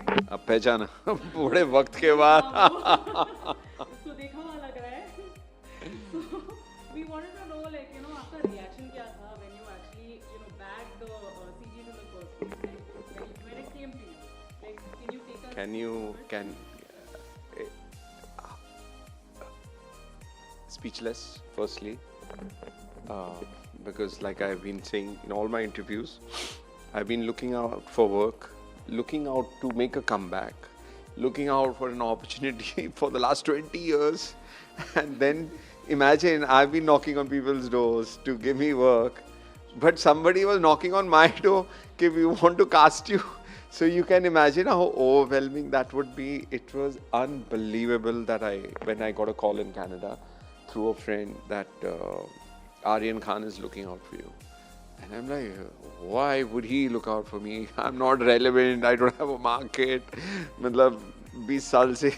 अब पहचाना बड़े वक्त के बाद. तो देखा हुआ लग रहा है. So we wanted to know, like, you know, आपका reaction क्या था when you actually, you know, bagged the CGs in the first place, like when it came to you. Like, can you take us? Speechless, firstly, because like I've been saying in all my interviews, I've been looking out for work, looking out to make a comeback, looking out for an opportunity for the last 20 years. And then imagine I've been knocking on people's doors to give me work, but somebody was knocking on my door if we want to cast you. So you can imagine how overwhelming that would be. It was unbelievable that when I got a call in Canada through a friend that Aryan Khan is looking out for you. And I'm like, why would he look out for me? I'm not relevant. I don't have a market. मतलब 20 साल से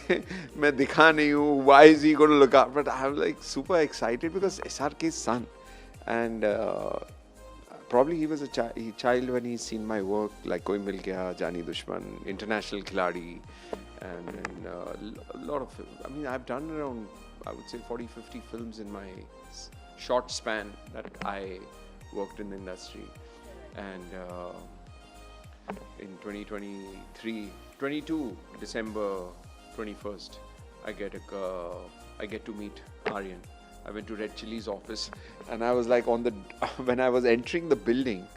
मैं दिखा नहीं हूँ. Why is he going to look out? But I'm like super excited because SRK's son. And probably he was a child when he's seen my work, like Koi Mil Gaya, Jani Dushman, International Khiladi, and a lot of, I mean, I've done around, I would say 40-50 films in my short span that I worked in the industry. And in 22 December 21st, I get to meet Aryan. I went to Red Chillies office, and I was like when I was entering the building,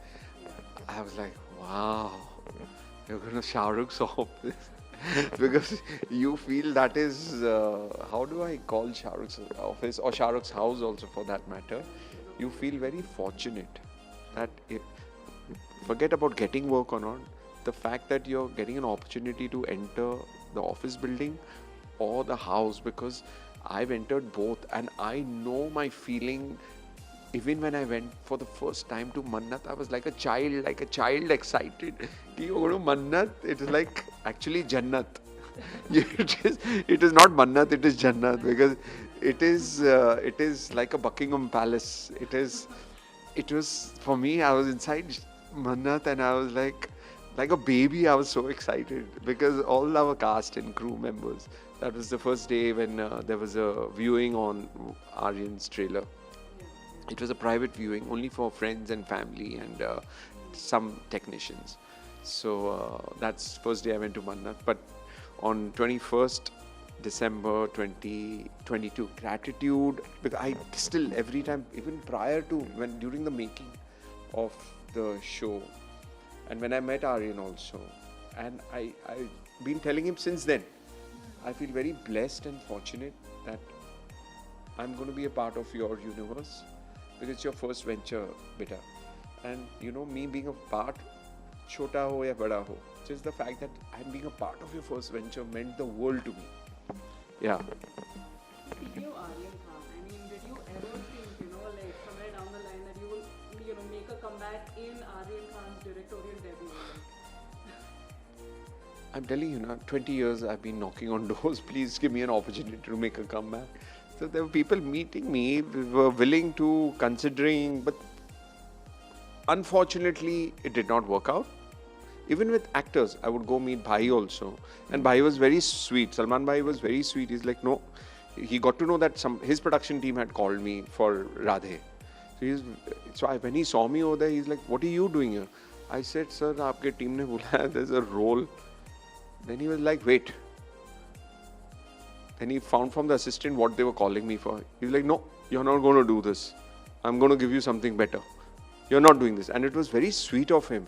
I was like, wow, you're going to Shah Rukh's office. Because you feel that is, how do I call Shah Rukh's office or Shah Rukh's house also for that matter? You feel very fortunate that forget about getting work or not, the fact that you're getting an opportunity to enter the office building or the house, because I've entered both and I know my feeling. Even when I went for the first time to Mannat, I was like a child excited. Ki you're going to Mannat, it is like actually Jannat. It is not Mannat, it is Jannat, because it is like a Buckingham Palace. It was for me. I was inside Mannat and I was like a baby. I was so excited because all our cast and crew members. That was the first day when there was a viewing on Aryan's trailer. It was a private viewing only for friends and family and some technicians. So that's first day I went to Mannat. But on 21st December 2022, gratitude, because I still every time, even prior to during the making of the show, and when I met Aryan also, and I've been telling him since then, I feel very blessed and fortunate that I'm going to be a part of your universe because it's your first venture, beta. And you know, me being a part, chota ho ya bada ho, just the fact that I'm being a part of your first venture meant the world to me. Yeah. Speaking of Aryan Khan, I mean, did you ever think, you know, like somewhere down the line that you will, you know, make a comeback in Aryan Khan's directorial debut? I'm telling you now, 20 years I've been knocking on doors. Please give me an opportunity to make a comeback. So there were people meeting me, were willing to, considering, but unfortunately it did not work out. Even with actors, I would go meet Bhai also. And Bhai was very sweet. Salman Bhai was very sweet. He's like, no. He got to know that his production team had called me for Radhe. When he saw me over there, he's like, what are you doing here? I said, sir, aapke team ne bulaya, there's a role. Then he was like, wait. Then he found from the assistant what they were calling me for. He was like, no, you're not going to do this. I'm going to give you something better. You're not doing this. And it was very sweet of him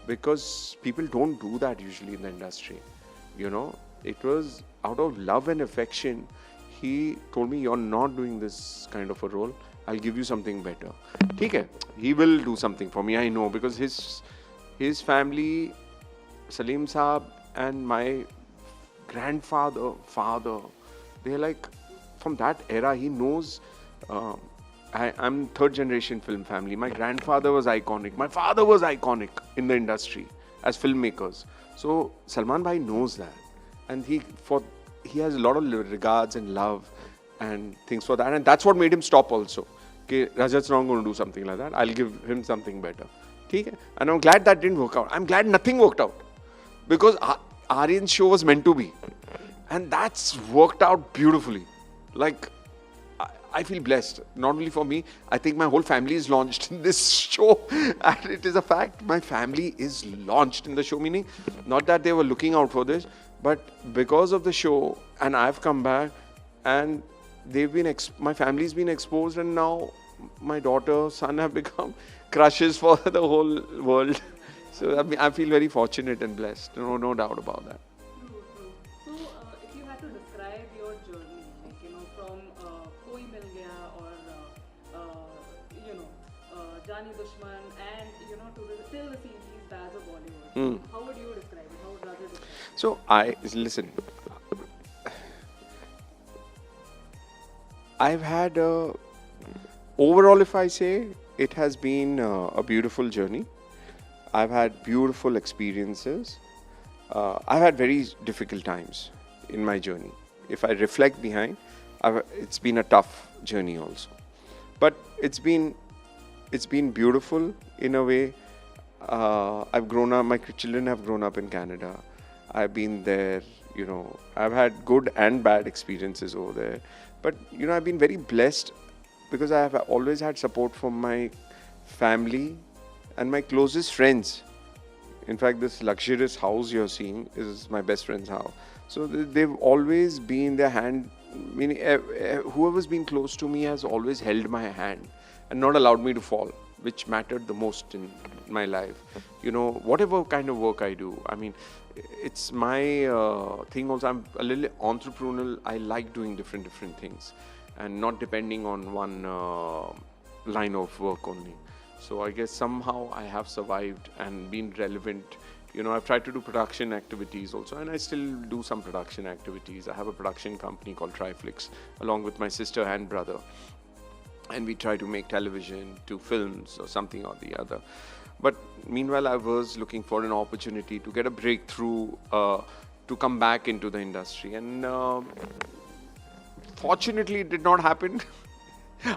because people don't do that usually in the industry. You know, it was out of love and affection. He told me, you're not doing this kind of a role. I'll give you something better. Okay, he will do something for me, I know, because his family, Salim Saab, and my grandfather, father, they're like, from that era, he knows, I'm third generation film family. My grandfather was iconic. My father was iconic in the industry as filmmakers. So Salman Bhai knows that. And he has a lot of regards and love and things for that. And that's what made him stop also. Okay, Rajat's not going to do something like that. I'll give him something better. Okay? And I'm glad that didn't work out. I'm glad nothing worked out. Because Aryan's show was meant to be. And that's worked out beautifully. Like, I feel blessed. Not only for me, I think my whole family is launched in this show. And it is a fact, my family is launched in the show. Meaning, not that they were looking out for this, but because of the show, and I've come back, and they've been, my family's been exposed, and now my daughter, son have become crushes for the whole world. So I feel very fortunate and blessed. No doubt about that. True, true. So, if you had to describe your journey, like, from Koi Mil Gaya or, Jani Dushman and, to till the series Baz of Bollywood, how would you describe it? How would Raja describe it? So, listen, I've had, overall, if I say, it has been a beautiful journey. I've had beautiful experiences. I've had very difficult times in my journey. If I reflect behind, it's been a tough journey also. But it's been beautiful in a way. I've grown up, my children have grown up in Canada. I've been there, I've had good and bad experiences over there. But, I've been very blessed because I have always had support from my family and my closest friends. In fact, this luxurious house you're seeing is my best friend's house. So they've always been their hand, meaning whoever's been close to me has always held my hand and not allowed me to fall, which mattered the most in my life. Whatever kind of work I do, I mean, it's my thing also. I'm a little entrepreneurial. I like doing different things and not depending on one line of work only. So I guess somehow I have survived and been relevant. I've tried to do production activities also, and I still do some production activities. I have a production company called Triflix, along with my sister and brother. And we try to make television to films or something or the other. But meanwhile, I was looking for an opportunity to get a breakthrough, to come back into the industry. And fortunately, it did not happen.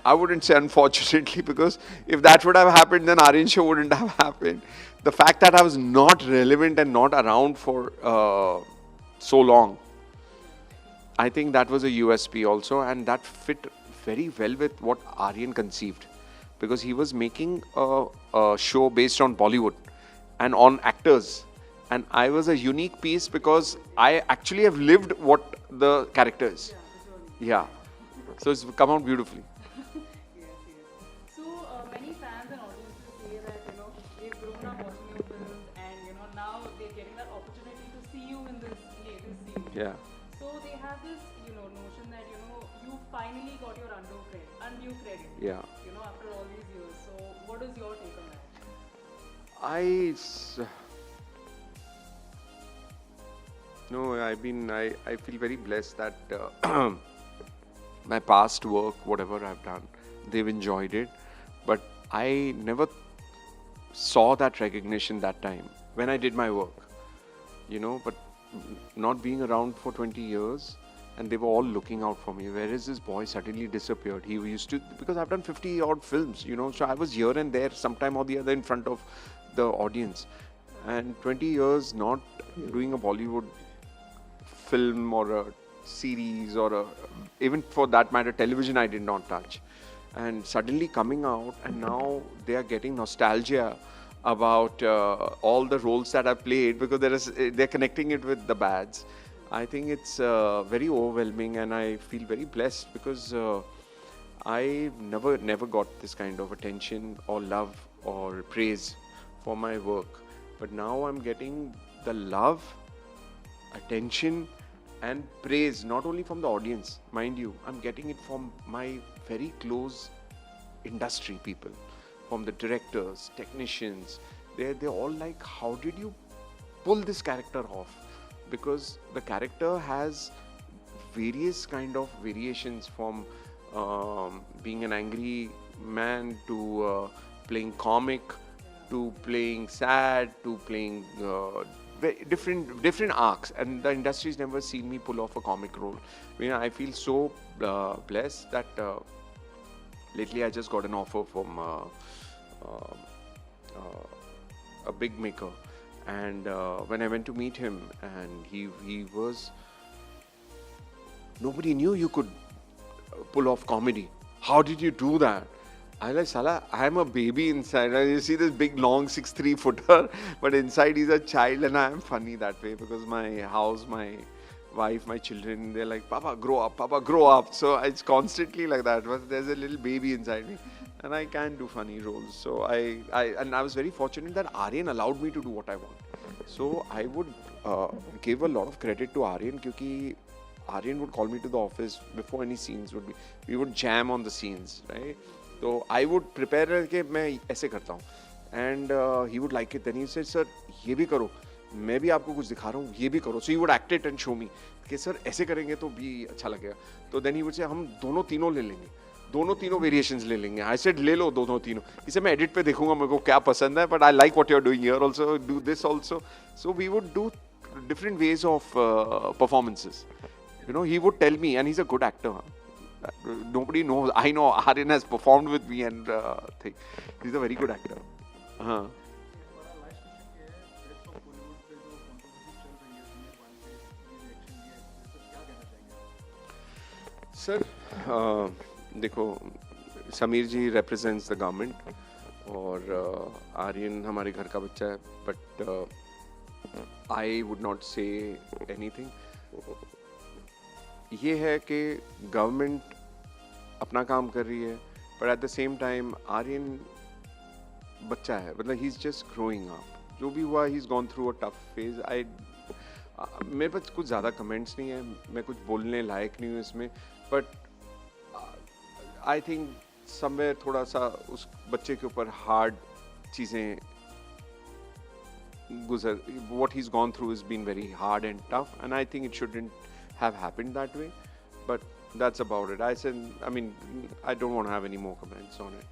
I wouldn't say unfortunately, because if that would have happened, then Aryan show wouldn't have happened. The fact that I was not relevant and not around for so long, I think that was a USP also, and that fit very well with what Aryan conceived, because he was making a show based on Bollywood and on actors, and I was a unique piece because I actually have lived what the character is. Yeah, so it's come out beautifully. Yes. So many fans and audiences say that they've grown up watching your films, and now they're getting that opportunity to see you in this latest series. Yeah. So they have this notion that you finally got your undue credit. Yeah. After all these years. So what is your take on that? I feel very blessed that my past work, whatever I've done, they've enjoyed it. But I never saw that recognition that time when I did my work, but not being around for 20 years, and they were all looking out for me. Where is this boy suddenly disappeared? He used to, because I've done 50 odd films, so I was here and there sometime or the other in front of the audience. And 20 years not doing a Bollywood film or a series or even for that matter television, I did not touch. And suddenly coming out, and now they are getting nostalgia about all the roles that I've played, because they're connecting it with the bads. I think it's very overwhelming, and I feel very blessed because I never got this kind of attention or love or praise for my work. But now I'm getting the love, attention and praise, not only from the audience, mind you, I'm getting it from my very close industry people, from the directors, technicians. They're all like, how did you pull this character off? Because the character has various kind of variations, from being an angry man to playing comic, to playing sad, to playing different arcs, and the industry's never seen me pull off a comic role. I feel so blessed that lately I just got an offer from a big maker, And when I went to meet him, and he was, nobody knew you could pull off comedy. How did you do that? I like, Sala, I'm a baby inside. You see this big, long 6'3" footer, but inside he's a child, and I'm funny that way because my house, my wife, my children, they're like, Papa, grow up, Papa, grow up. So it's constantly like that. But there's a little baby inside me, and I can do funny roles. So I was very fortunate that Aryan allowed me to do what I want. So I would give a lot of credit to Aryan because Aryan would call me to the office before any scenes would be. We would jam on the scenes, right? So I would prepare कि मैं ऐसे करता हूँ, and he would like it. Then he said, "Sir, ये भी करो. मैं भी आपको कुछ दिखा रहा हूँ. ये भी करो." So he would act it and show me कि sir ऐसे करेंगे तो भी अच्छा लगेगा. तो then he would say हम दोनों तीनों ले लेंगे. दोनों तीनों variations ले लेंगे. I said ले लो दोनों तीनों. इसे मैं edit पे देखूंगा मेरे को क्या पसंद है. But I like what you're doing here also. Do this also. So we would do different ways of performances. You know, he would tell me, and he's a good actor. Nobody knows. I know Aryan has performed with me and thing. He's a very good actor. हाँ. Sir देखो, समीर जी represents the government और आर्यन हमारे घर का बच्चा है, but I would not say anything. ये है कि गवर्नमेंट अपना काम कर रही है, but at the same time Aryan बच्चा है, मतलब he is just growing up. जो भी हुआ, he is gone through a tough phase. मेरे पास कुछ ज़्यादा कमेंट्स नहीं है, मैं कुछ बोलने लायक नहीं हूँ इसमें, बट आई थिंक समवेयर थोड़ा सा उस बच्चे के ऊपर हार्ड चीज़ें गुजर, what he's gone through has been very hard and tough, and I think it shouldn't have happened that way, but that's about it. I mean, I don't want to have any more comments on it.